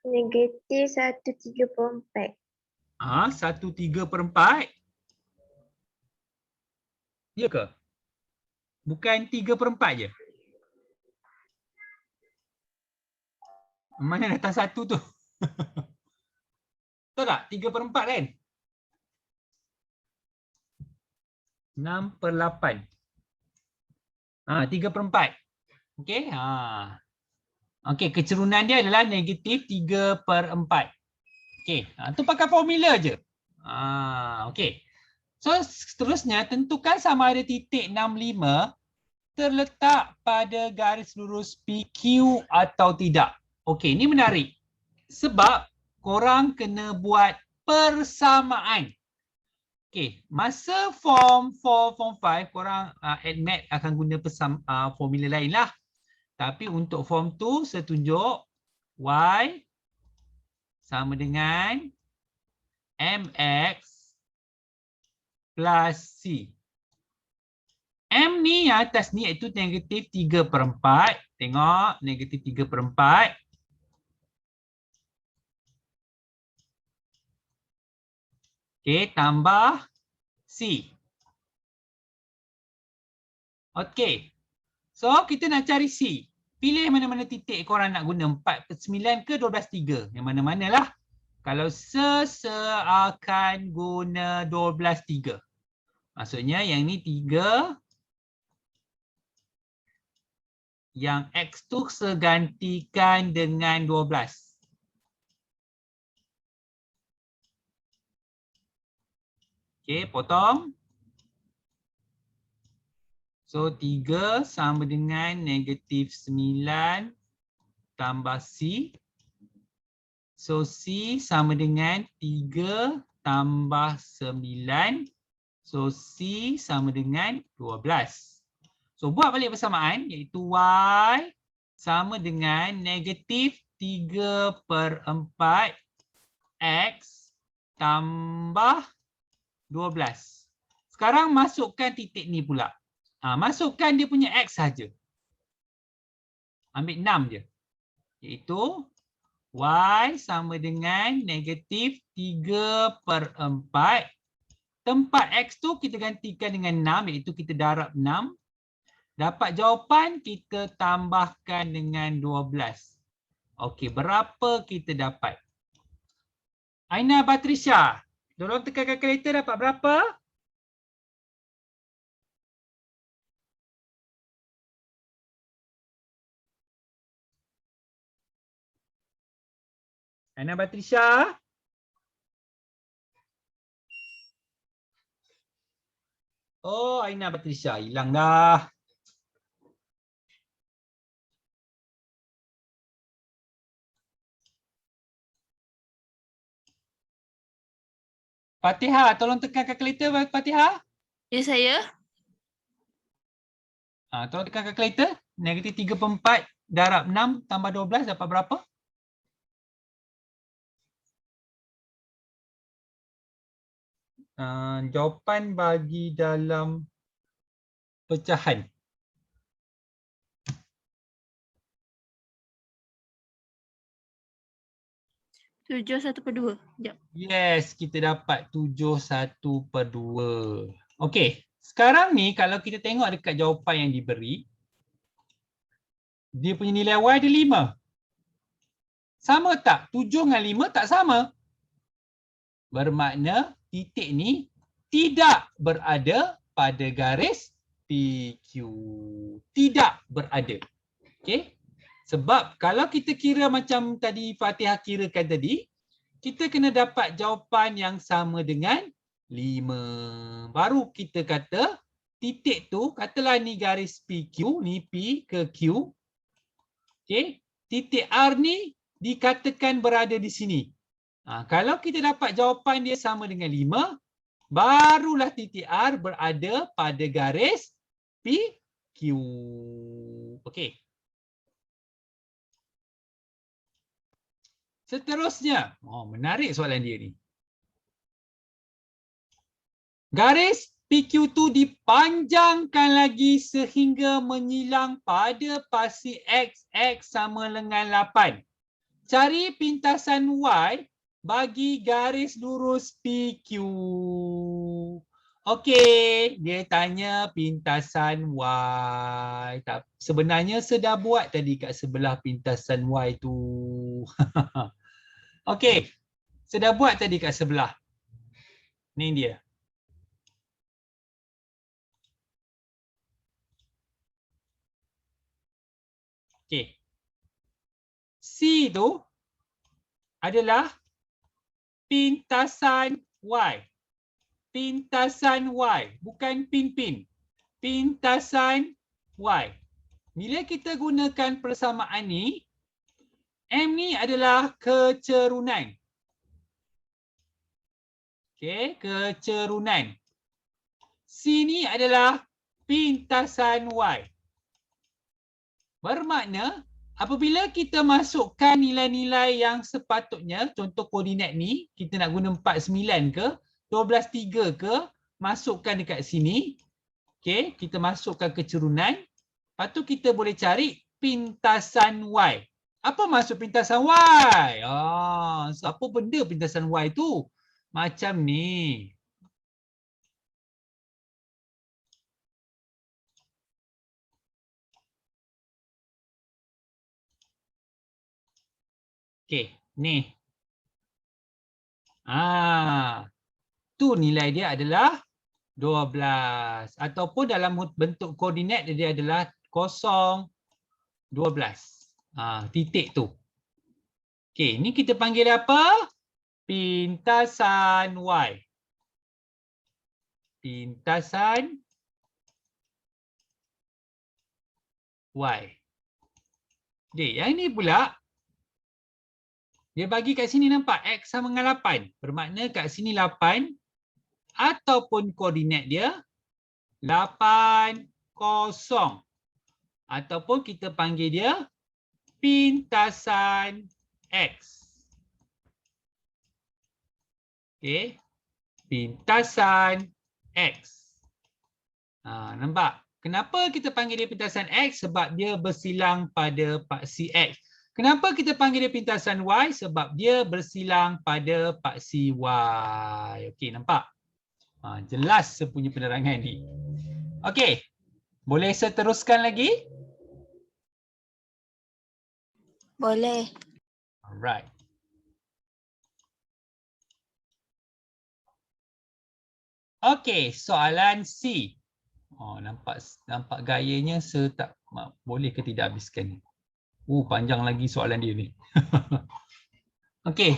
Negatif 1/3/4. 1/3/4. Ya ke? Bukan 3/4 je? Mana datang 1 tu? Betul tak? 3/4 kan? 6/8. 3/4. Okey. Okey, kecerunan dia adalah negatif 3/4. Okey, tu pakai formula je. Okey. So seterusnya tentukan sama ada titik 65 terletak pada garis lurus PQ atau tidak. Okey, ini menarik. Sebab korang kena buat persamaan. Okey, masa form 4, form 5 korang admit akan guna formula lain lah. Tapi untuk form 2 saya tunjuk Y sama dengan MX plus C. M ni yang atas ni iaitu negatif 3/4. Tengok, negatif 3/4. Okey, tambah C. Okey. So, kita nak cari C. Pilih mana-mana titik korang nak guna. 4/9 ke 12/3. Yang mana-mana lah. Kalau akan guna 12/3. Maksudnya yang ni 3. Yang X tu segantikan dengan 12. Okey, potong. So, 3 sama dengan negatif 9 tambah C. So, C sama dengan 3 tambah 9. So, C sama dengan 12. So, buat balik persamaan iaitu Y sama dengan negatif 3/4 X tambah 12. Sekarang masukkan titik ni pula. Masukkan dia punya X saja. Ambil 6 je. Iaitu Y sama dengan negatif 3/4. Tempat X tu kita gantikan dengan 6 iaitu kita darab 6. Dapat jawapan kita tambahkan dengan 12. Okey, berapa kita dapat? Aina Batrisha, tolong tekan kalkulator dapat berapa? Aina Batrisha? Oh, Aina Batrisha hilang dah. Fatihah, tolong tekan kalkulator Fatihah. Ya, saya. Tolong tekan kalkulator. Negatif 3/4 darab 6 tambah 12 dapat berapa? Jawapan bagi dalam pecahan. Tujuh 1/2. Sekejap. Yes, kita dapat 7/1/2. Okey, sekarang ni kalau kita tengok dekat jawapan yang diberi, dia punya nilai Y dia 5. Sama tak? 7 dengan 5 tak sama. Bermakna titik ni tidak berada pada garis PQ. Tidak berada. Okey? Sebab kalau kita kira macam tadi Fatihah kirakan tadi, kita kena dapat jawapan yang sama dengan 5. Baru kita kata titik tu, katalah ni garis PQ, ni P ke Q. Okey, titik R ni dikatakan berada di sini. Kalau kita dapat jawapan dia sama dengan 5, barulah titik R berada pada garis PQ. Okey. Seterusnya, menarik soalan dia ni. Garis PQ tu dipanjangkan lagi sehingga menyilang pada pasti X sama dengan 8. Cari pintasan Y bagi garis lurus PQ. Okey, dia tanya pintasan Y. Sebenarnya saya dah buat tadi kat sebelah pintasan Y tu. Okey, saya dah buat tadi kat sebelah. Ni dia. Okey. C tu adalah pintasan Y. Pintasan Y, bukan pin-pin. Pintasan Y. Bila kita gunakan persamaan ni, M ni adalah kecerunan. Okey, kecerunan. Sini adalah pintasan Y. Bermakna apabila kita masukkan nilai-nilai yang sepatutnya, contoh koordinat ni, kita nak guna 49 ke, 12.3 ke, masukkan dekat sini. Okey, kita masukkan kecerunan. Lepas tu kita boleh cari pintasan Y. Apa maksud pintasan Y? So apa benda pintasan Y tu? Macam ni. Okey, ni. Tu nilai dia adalah 12 ataupun dalam bentuk koordinat dia adalah 0, 12. Titik tu. Okey, ni kita panggil apa? Pintasan Y. Pintasan Y. Okey, yang ni pula dia bagi kat sini nampak X sama dengan 8. Bermakna kat sini 8 ataupun koordinat dia 8, 0. Ataupun kita panggil dia pintasan X. Okey. Pintasan X. Nampak? Kenapa kita panggil dia pintasan X? Sebab dia bersilang pada paksi X. Kenapa kita panggil dia pintasan Y? Sebab dia bersilang pada paksi Y. Okey, nampak? Jelas saya punya penerangan ni. Okey. Boleh saya teruskan lagi? Boleh. Alright. Okey, soalan C. Nampak gayanya saya tak boleh ke tidak habiskan ni. Panjang lagi soalan dia ni. Okey.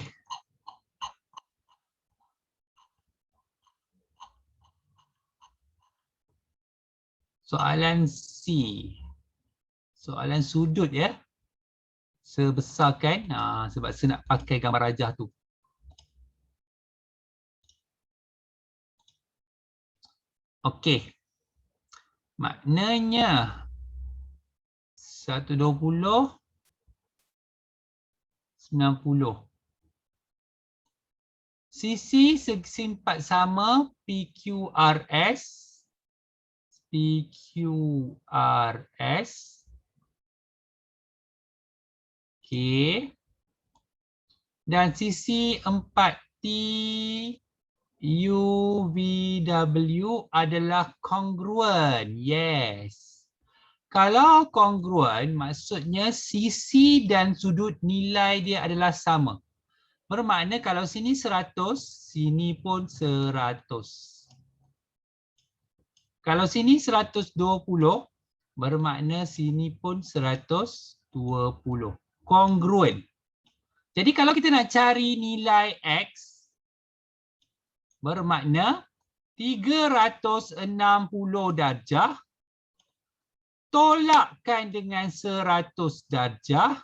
Soalan C. Soalan sudut ya. Saya besarkan sebab saya nak pakai gambar rajah tu. Okey. Maknanya 120 90. Sisi segi empat sama PQRS. PQRS. Okey. Dan sisi 4T UVW adalah kongruen. Yes. Kalau kongruen maksudnya sisi dan sudut nilai dia adalah sama. Bermakna kalau sini 100, sini pun 100. Kalau sini 120, bermakna sini pun 120. Kongruen. Jadi kalau kita nak cari nilai X, bermakna 360 darjah tolakkan dengan 100 darjah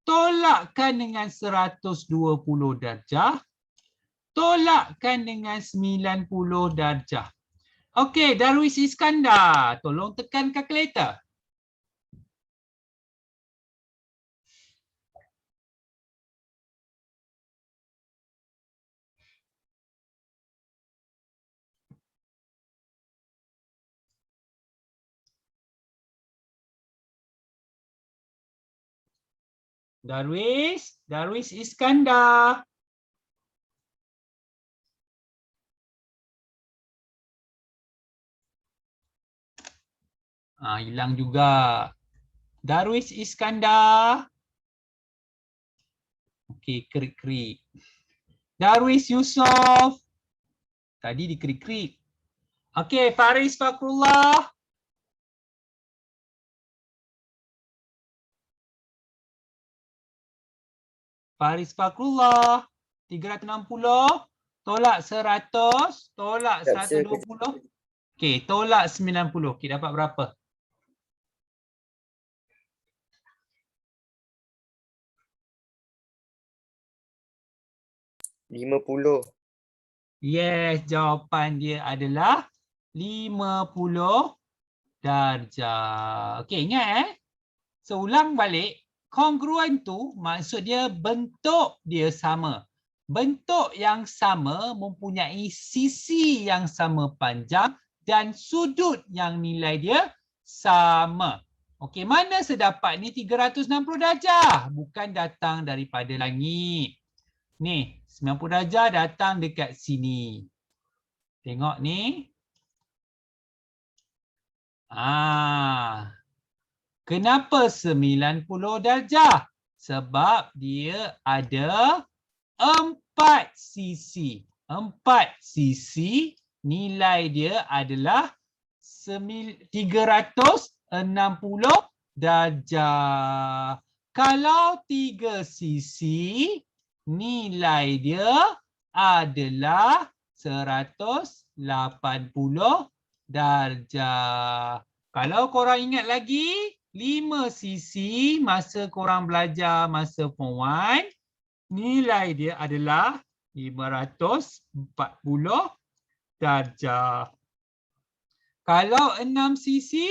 tolakkan dengan 120 darjah tolakkan dengan 90 darjah. Okey, Darwis Iskandar, tolong tekan kalkulator. Darwis Iskandar. Hilang juga. Darwis Iskandar. Okey, krik-krik. Darwis Yusof. Tadi dikrik-krik. Okey, Faris Fakrullah. Faris Fakrullah, 360, tolak 100, tolak 120. Okey, tolak 90. Okey, dapat berapa? Yes, jawapan dia adalah 50 darjah. Okey, ingat Seulang balik, kongruen tu maksud dia bentuk dia sama. Bentuk yang sama mempunyai sisi yang sama panjang dan sudut yang nilai dia sama. Okey, mana sedapat ni 360 darjah? Bukan datang daripada langit. Ni, 90 darjah datang dekat sini. Tengok ni. Kenapa 90 darjah? Sebab dia ada 4 sisi. 4 sisi nilai dia adalah 360 darjah. Kalau 3 sisi nilai dia adalah 180 darjah. Kalau korang ingat lagi 5 sisi masa korang belajar masa form 1, nilai dia adalah 540 darjah. Kalau 6 sisi,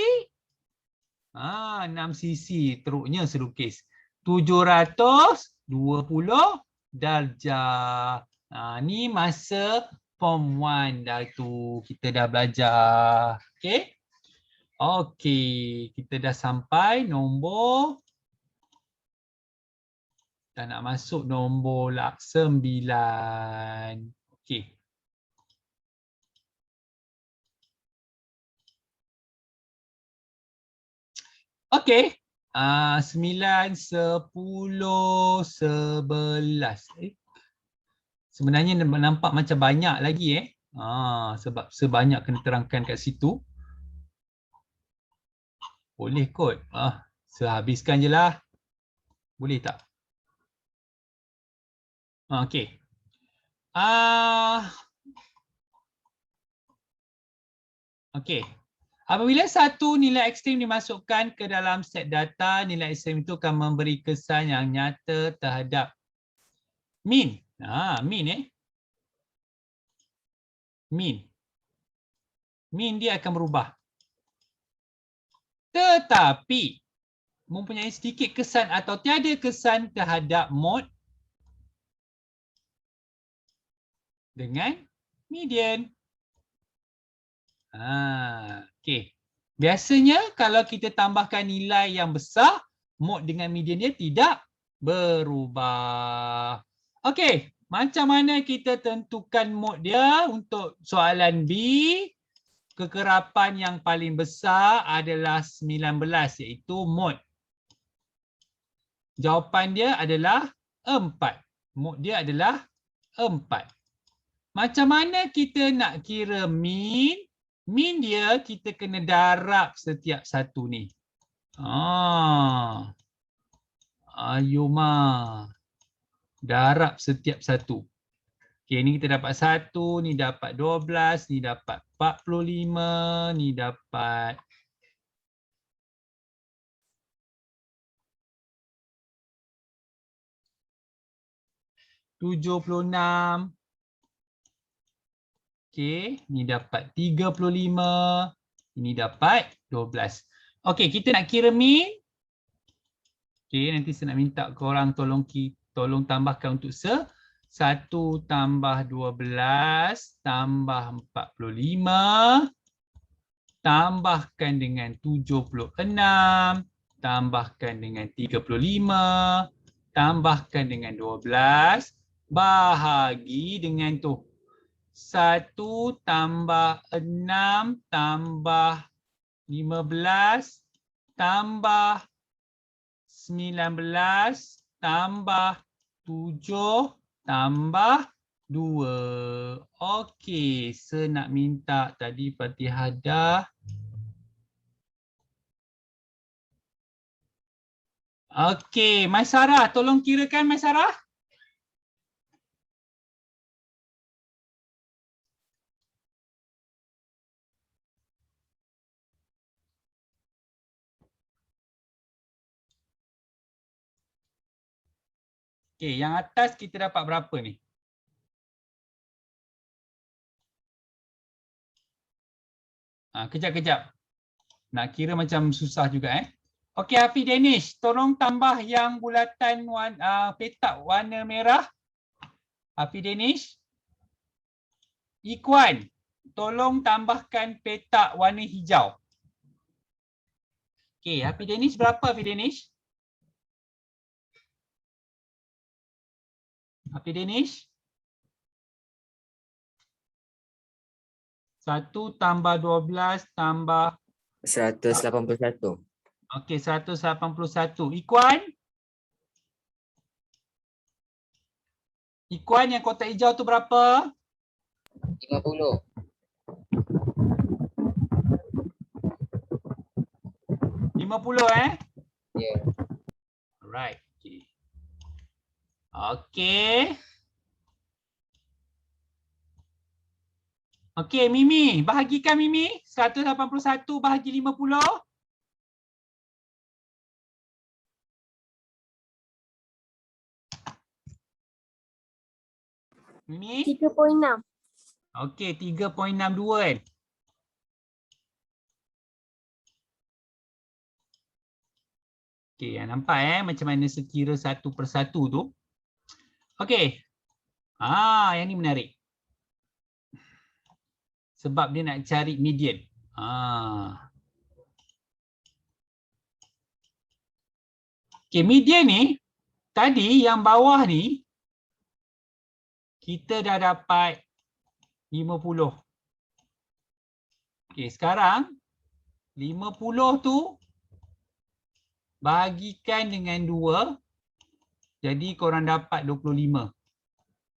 6 sisi teruknya selukis. 720 darjah. Ni masa form 1 dah tu kita dah belajar. Okey. Okey, kita dah sampai nombor, dah nak masuk nombor 9. Okey. Okey. 9, 10, 11. Sebenarnya nampak macam banyak lagi sebab sebanyak kena terangkan kat situ. Boleh kot. Sehabiskan je lah. Boleh tak? Okey. Okey. Apabila satu nilai ekstrim dimasukkan ke dalam set data, nilai ekstrim itu akan memberi kesan yang nyata terhadap mean. Mean Mean. Mean dia akan berubah. Tetapi mempunyai sedikit kesan atau tiada kesan terhadap mode dengan median. Okey. Biasanya kalau kita tambahkan nilai yang besar, mode dengan median dia tidak berubah. Okey, macam mana kita tentukan mode dia untuk soalan B? Kekerapan yang paling besar adalah 19 iaitu mode. Jawapan dia adalah 4. Mode dia adalah 4. Macam mana kita nak kira mean? Mean dia kita kena darab setiap satu ni. Ayo ma. Darab setiap satu. Okey, ni kita dapat 1, ni dapat 12, ni dapat 45, ni dapat 76. Okey, ni dapat 35, ini dapat 12. Okey, kita nak kira mean. Okey, nanti saya nak minta korang tolong tambahkan untuk 1 tambah 12 tambah 45 tambahkan dengan 76 tambahkan dengan 35 tambahkan dengan 12 bahagi dengan tu 1 tambah 6 tambah 15 tambah 19 tambah 7 tambah 2. Okey, saya nak minta tadi Fatihah dah. Okey, Mai Sarah, tolong kirakan Mai Sarah. Okey, yang atas kita dapat berapa ni? Kejap. Nak kira macam susah juga Okey, Hafiz Danish, tolong tambah yang bulatan petak warna merah. Hafiz Danish. Ikhwan, tolong tambahkan petak warna hijau. Okey, Hafiz Danish berapa Hafiz Danish? Hafiz Danish? 1 tambah 12 tambah 181. okey 181. Ikhwan yang kotak hijau tu berapa? 50. 50 Ya. Alright. Okey. Okey, Mimi, bahagikan Mimi. 181 bahagi 50. Mimi? 3.6. Okey, 3.62 Okey, nampak macam mana sekira satu persatu tu. Okey. Yang ni menarik. Sebab dia nak cari median. Okey, median ni tadi yang bawah ni kita dah dapat 50. Okey, sekarang 50 tu bahagikan dengan 2. Jadi korang dapat 25.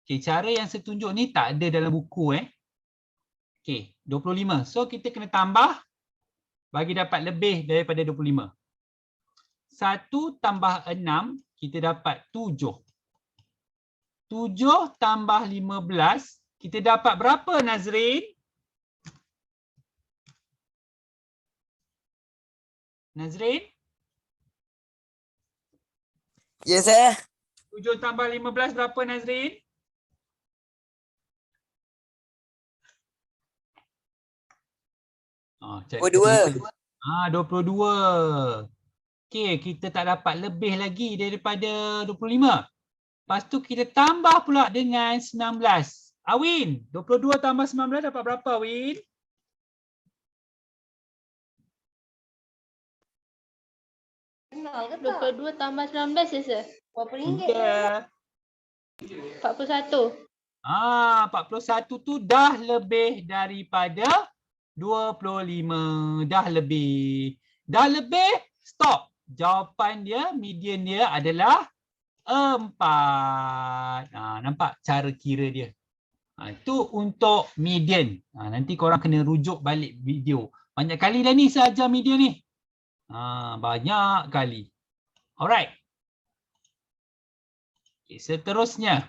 Okey, cara yang saya tunjuk ni tak ada dalam buku Okey, 25. So kita kena tambah bagi dapat lebih daripada 25. 1 tambah 6 kita dapat 7. 7 tambah 15 kita dapat berapa Nazrin? Nazrin? Ya, saya. 7 tambah 15 berapa Nazrin? Oh, 2. 22. Okey, kita tak dapat lebih lagi daripada 25. Lepas tu kita tambah pula dengan 19. Awin, 22 tambah 19 dapat berapa Awin? Kenal ke 22 tambah 19 ya, sir? Berapa ringgit? Ya. 41. 41 tu dah lebih daripada 25. Dah lebih. Dah lebih, stop. Jawapan dia, median dia adalah 4. Nampak cara kira dia. Itu untuk median. Nanti korang kena rujuk balik video. Banyak kali dah ni saya ajar median ni. Banyak kali. Alright. Okay, seterusnya.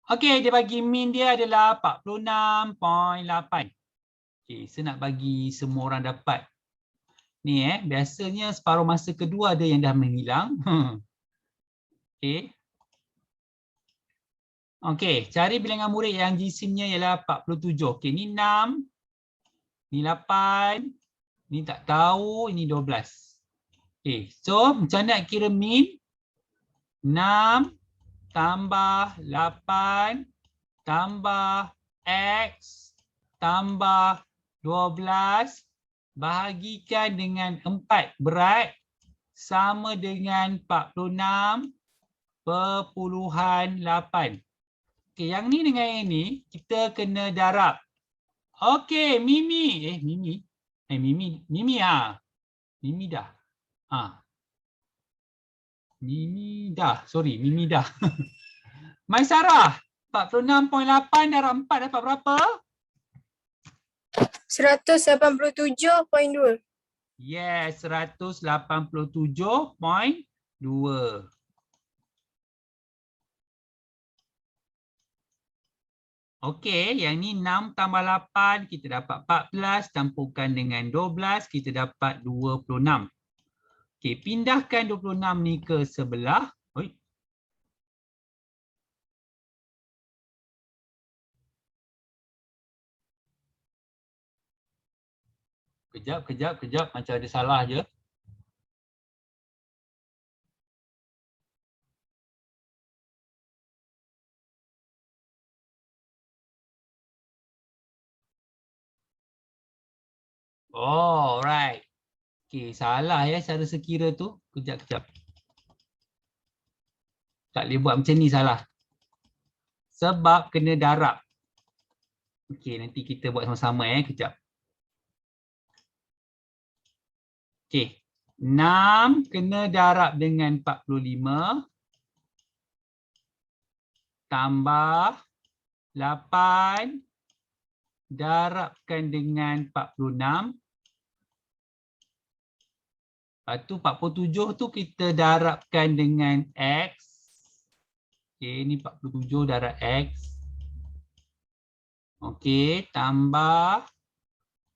Okey, dia bagi min dia adalah 46.8. Okey, saya nak bagi semua orang dapat. Ni biasanya separuh masa kedua ada yang dah menghilang. Okey. Okey, cari bilangan murid yang jisimnya ialah 47. Okey, ni 6. Ni 8. Ni tak tahu, ini 12. Okey, so macam mana nak kira min? 6 tambah 8 tambah X tambah 12 bahagikan dengan 4 berat sama dengan 46.8. Okey, yang ni dengan yang ni kita kena darab. Okey, Mimi. Mimi dah. Mimi dah. Sorry, Mimi dah. Maisarah, 46.8 darab 4 dapat berapa? 187.2. Yes, 187.2. Okey, yang ni 6 tambah 8 kita dapat 14, campurkan dengan 12 kita dapat 26. Okey, pindahkan 26 ni ke sebelah. Oi. Kejap. Macam ada salah je. Oh, right. Okay, salah ya cara sekira tu. Kejap. Tak boleh buat macam ni salah. Sebab kena darab. Okey, nanti kita buat sama-sama kejap. Okey. 6 kena darab dengan 45 tambah 8 darabkan dengan 46. Lepas tu 47 tu kita darabkan dengan X. Okey, ni 47 darab X. Okey, tambah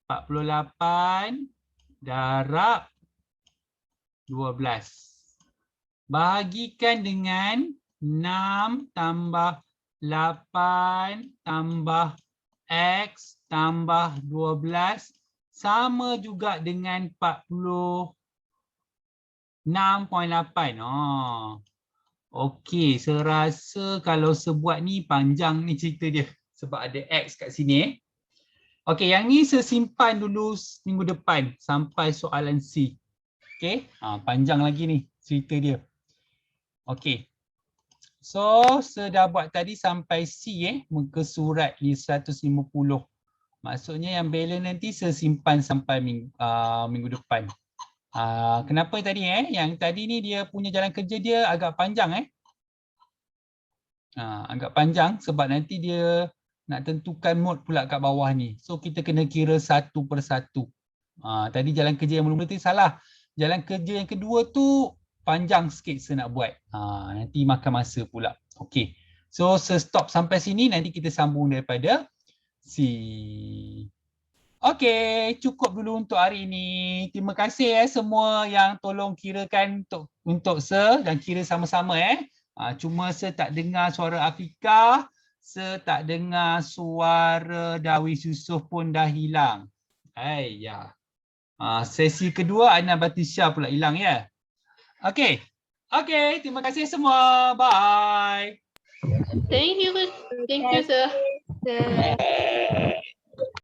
48 darab 12. Bahagikan dengan 6 tambah 8 tambah X tambah 12 sama juga dengan 46.8. Oh. Okey, serasa kalau sebuat ni panjang ni cerita dia sebab ada X kat sini. Okey, yang ni sesimpan dulu minggu depan sampai soalan C. Okey, panjang lagi ni cerita dia. Okey. So, dah buat tadi sampai C muka surat ni 150. Maksudnya yang balance nanti sesimpan sampai minggu depan. Kenapa tadi yang tadi ni dia punya jalan kerja dia agak panjang agak panjang sebab nanti dia nak tentukan mode pula kat bawah ni. So kita kena kira satu persatu. Tadi jalan kerja yang mula-mula tadi salah. Jalan kerja yang kedua tu panjang sikit saya nak buat. Nanti makan masa pula. Okey. So stop sampai sini, nanti kita sambung daripada C. Okey, cukup dulu untuk hari ini. Terima kasih semua yang tolong kirakan untuk Sir dan kira sama-sama Cuma Sir tak dengar suara Afika, Sir tak dengar suara Dawis Yusof pun dah hilang. Ya. Sesi kedua Ana Batisha pula hilang ya. Okey. Okey, terima kasih semua. Bye. Thank you, sir.